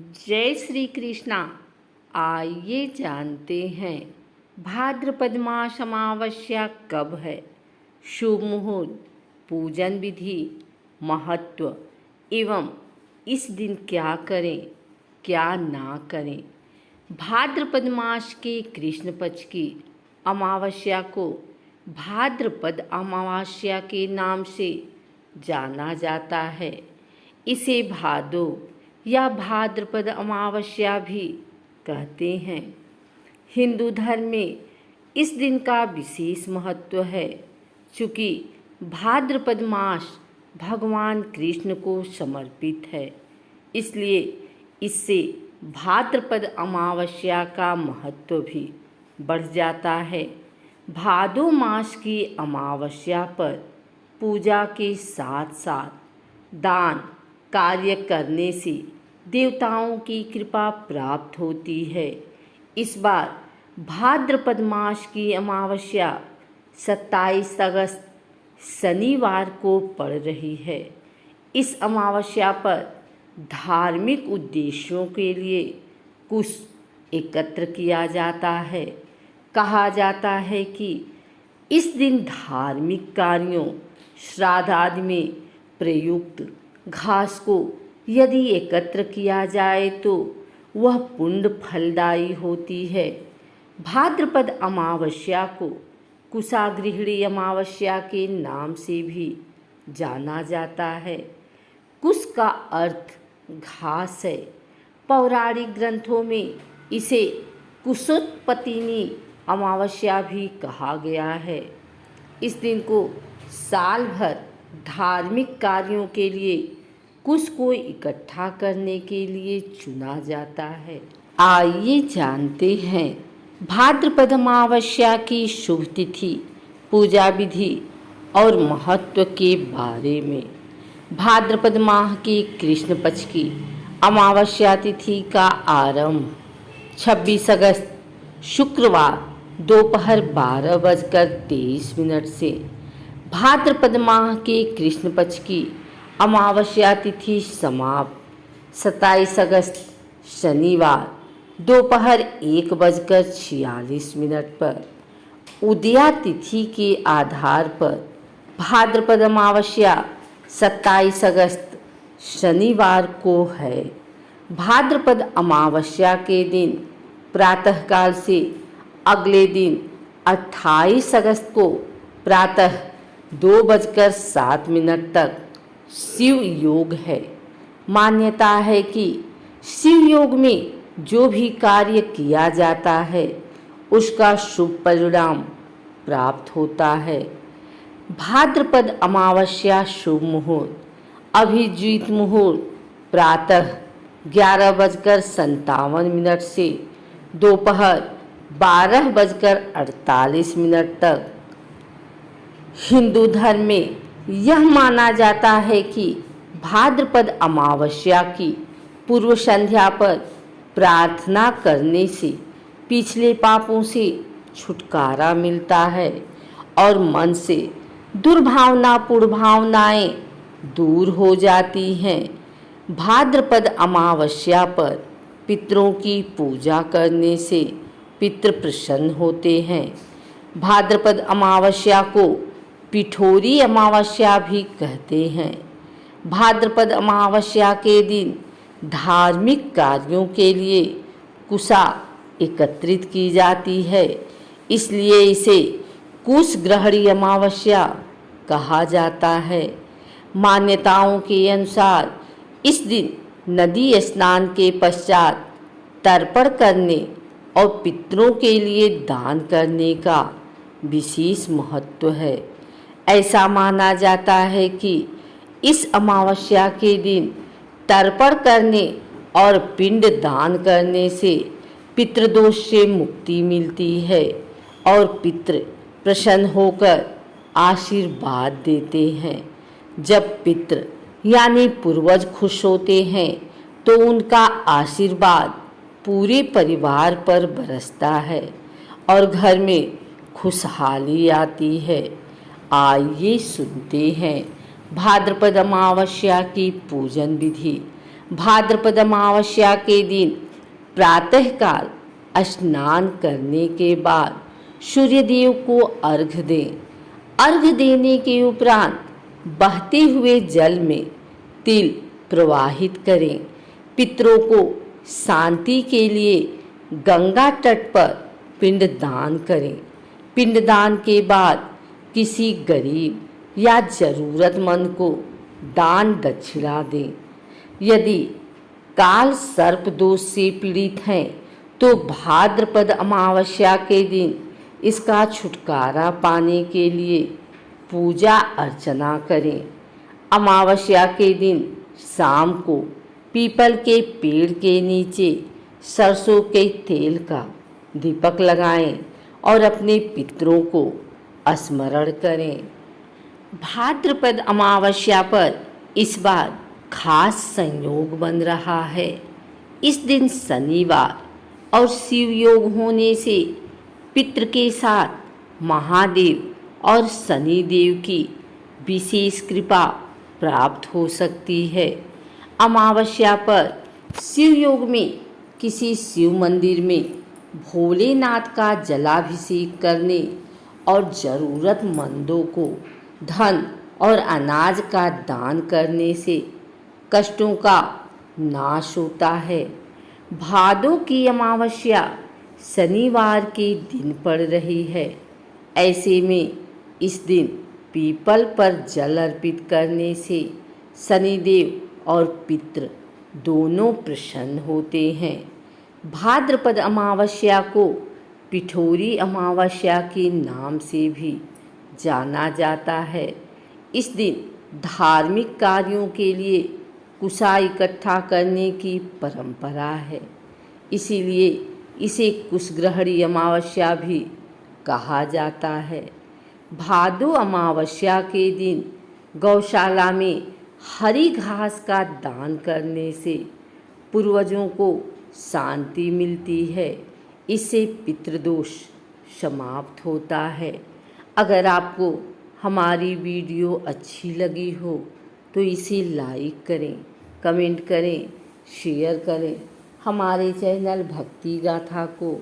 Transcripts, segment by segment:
जय श्री कृष्णा। आइए जानते हैं भाद्रपद मास अमावस्या कब है, शुभ मुहूर्त, पूजन विधि, महत्व एवं इस दिन क्या करें क्या ना करें। भाद्रपद मास के कृष्ण पक्ष की अमावस्या को भाद्रपद अमावस्या के नाम से जाना जाता है। इसे भादो या भाद्रपद अमावस्या भी कहते हैं। हिंदू धर्म में इस दिन का विशेष महत्व है, चूँकि भाद्रपद मास भगवान कृष्ण को समर्पित है, इसलिए इससे भाद्रपद अमावस्या का महत्व भी बढ़ जाता है। भादो मास की अमावस्या पर पूजा के साथ साथ दान कार्य करने से देवताओं की कृपा प्राप्त होती है। इस बार भाद्रपद मास की अमावस्या 27 अगस्त शनिवार को पड़ रही है। इस अमावस्या पर धार्मिक उद्देश्यों के लिए कुश एकत्र किया जाता है। कहा जाता है कि इस दिन धार्मिक कार्यों, श्राद्ध आदि में प्रयुक्त घास को यदि एकत्र किया जाए तो वह पुण्य फलदायी होती है। भाद्रपद अमावस्या को कुशाग्रहणी अमावस्या के नाम से भी जाना जाता है। कुश का अर्थ घास है। पौराणिक ग्रंथों में इसे कुशोत्पत्तिनी अमावस्या भी कहा गया है। इस दिन को साल भर धार्मिक कार्यों के लिए कुश को इकट्ठा करने के लिए चुना जाता है। आइए जानते हैं भाद्रपद अमावस्या की शुभ तिथि, पूजा विधि और महत्व के बारे में। भाद्रपद माह की कृष्ण पक्ष की अमावस्या तिथि का आरंभ 26 अगस्त शुक्रवार दोपहर 12:23 से भाद्रपद माह के कृष्ण पक्ष की अमावस्या तिथि समाप्त 27 अगस्त शनिवार दोपहर 1:46 पर। उदया तिथि के आधार पर भाद्रपद अमावस्या 27 अगस्त शनिवार को है। भाद्रपद अमावस्या के दिन प्रातःकाल से अगले दिन 28 अगस्त को प्रातः 2:07 तक शिव योग है। मान्यता है कि शिव योग में जो भी कार्य किया जाता है उसका शुभ परिणाम प्राप्त होता है। भाद्रपद अमावस्या शुभ मुहूर्त, अभिजीत मुहूर्त प्रातः 11:57 से दोपहर 12:48 तक। हिंदू धर्म में यह माना जाता है कि भाद्रपद अमावस्या की पूर्व संध्या पर प्रार्थना करने से पिछले पापों से छुटकारा मिलता है और मन से दुर्भावनापूर्ण भावनाएं दूर हो जाती हैं। भाद्रपद अमावस्या पर पितरों की पूजा करने से पितृ प्रसन्न होते हैं। भाद्रपद अमावस्या को पिठोरी अमावस्या भी कहते हैं। भाद्रपद अमावस्या के दिन धार्मिक कार्यों के लिए कुशा एकत्रित की जाती है, इसलिए इसे कुशग्रहणी अमावस्या कहा जाता है। मान्यताओं के अनुसार इस दिन नदी स्नान के पश्चात तर्पण करने और पितरों के लिए दान करने का विशेष महत्व है। ऐसा माना जाता है कि इस अमावस्या के दिन तर्पण करने और पिंड दान करने से पितृदोष से मुक्ति मिलती है और पितृ प्रसन्न होकर आशीर्वाद देते हैं। जब पितृ यानी पूर्वज खुश होते हैं तो उनका आशीर्वाद पूरे परिवार पर बरसता है और घर में खुशहाली आती है। आइए सुनते हैं भाद्रपद अमावस्या की पूजन विधि। भाद्रपद अमावस्या के दिन प्रातःकाल स्नान करने के बाद सूर्यदेव को अर्घ्य दें। अर्घ्य देने के उपरांत बहते हुए जल में तिल प्रवाहित करें। पितरों को शांति के लिए गंगा तट पर पिंडदान करें। पिंडदान के बाद किसी गरीब या जरूरतमंद को दान दक्षिणा दें। यदि काल सर्प दोष से पीड़ित हैं तो भाद्रपद अमावस्या के दिन इसका छुटकारा पाने के लिए पूजा अर्चना करें। अमावस्या के दिन शाम को पीपल के पेड़ के नीचे सरसों के तेल का दीपक लगाएं और अपने पितरों को स्मरण करें। भाद्रपद अमावस्या पर इस बार खास संयोग बन रहा है। इस दिन शनिवार और शिव योग होने से पितृ के साथ महादेव और शनिदेव की विशेष कृपा प्राप्त हो सकती है। अमावस्या पर शिव योग में किसी शिव मंदिर में भोलेनाथ का जलाभिषेक करने और ज़रूरतमंदों को धन और अनाज का दान करने से कष्टों का नाश होता है। भादों की अमावस्या शनिवार के दिन पड़ रही है। ऐसे में इस दिन पीपल पर जल अर्पित करने से शनिदेव और पितृ दोनों प्रसन्न होते हैं। भाद्रपद अमावस्या को पिठोरी अमावस्या के नाम से भी जाना जाता है। इस दिन धार्मिक कार्यों के लिए कुशा इकट्ठा करने की परंपरा है, इसीलिए इसे कुशग्रहणी अमावस्या भी कहा जाता है। भादो अमावस्या के दिन गौशाला में हरी घास का दान करने से पूर्वजों को शांति मिलती है। इससे पितृदोष समाप्त होता है। अगर आपको हमारी वीडियो अच्छी लगी हो तो इसे लाइक करें, कमेंट करें, शेयर करें। हमारे चैनल भक्ति गाथा को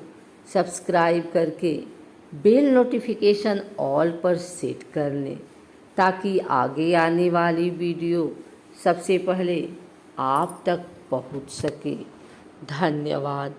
सब्सक्राइब करके बेल नोटिफिकेशन ऑल पर सेट कर लें ताकि आगे आने वाली वीडियो सबसे पहले आप तक पहुंच सके। धन्यवाद।